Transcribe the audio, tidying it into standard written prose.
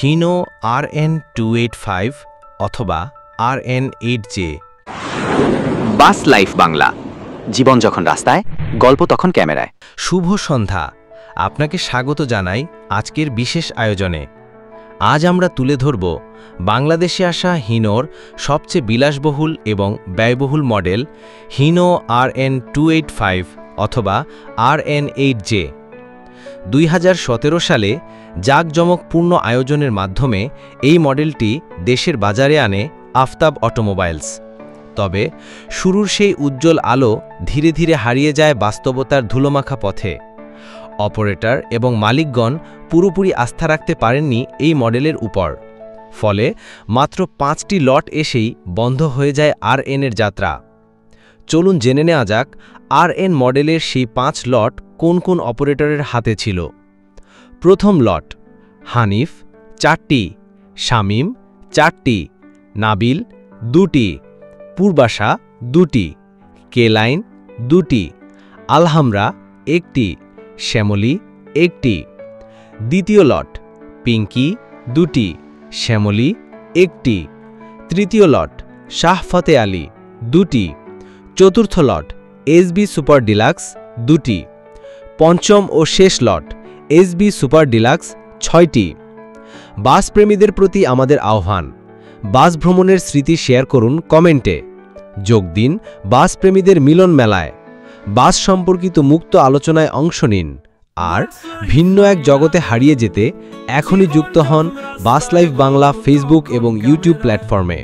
Hino RN285 অথবা RN8J। বাস life Bangla, জীবন যখন রাস্তায়, গল্প তখন ক্যামেরায়। শুভ সন্ধ্যা, আপনাকে স্বাগত জানাই আজকের বিশেষ আয়োজনে। আজ আমরা তুলে ধরব বাংলাদেশে আসা হিনোর সবচেয়ে বিলাসবহুল এবং ব্যয়বহুল মডেল হিনো RN285 অথবা RN8J। 2017 সালে জাঁকজমকপূর্ণ আয়োজনের মাধ্যমে এই মডেলটি দেশের বাজারে আনে আফতাব অটোমোবাইলস। তবে শুরুর সেই উজ্জ্বল আলো ধীরে ধীরে হারিয়ে যায় বাস্তবতার ধুলোমাখা পথে। অপারেটর এবং মালিকগণ পুরোপুরি আস্থা রাখতে পারেননি এই মডেলের উপর। ফলে মাত্র 5টি লট এসেই বন্ধ হয়ে যায় RN-এর যাত্রা। চলুন জেনে নেওয়া যাক RN মডেলের সেই 5 লট কোন কোন অপারেটরের হাতে ছিল। প্রথম লট: হানিফ 4টি, শামীম 4টি, নাবিল 2টি, পূর্বাশা 2টি, কেলাইন 2টি, আলহামরা 1টি, শ্যামলী 1টি। দ্বিতীয় লট: পিঙ্কি 2টি, শ্যামলী 1টি। তৃতীয় লট: শাহফতে আলী 2টি। চতুর্থ লট: SB সুপার ডিলাক্স 2টি। পঞ্চম ও শেষ লট: SB সুপার ডিলাক্স 6টি। বাস প্রেমীদের প্রতি আমাদের আহ্বান, বাস ভ্রমণের স্মৃতি শেয়ার করুন কমেন্টে। যোগ দিন বাস প্রেমীদের মিলন মেলায়, বাস সম্পর্কিত মুক্ত আলোচনায় অংশ নিন। আর ভিন্ন এক জগতে হারিয়ে যেতে এখনই যুক্ত হন বাস লাইফ বাংলা ফেসবুক এবং ইউটিউব প্ল্যাটফর্মে।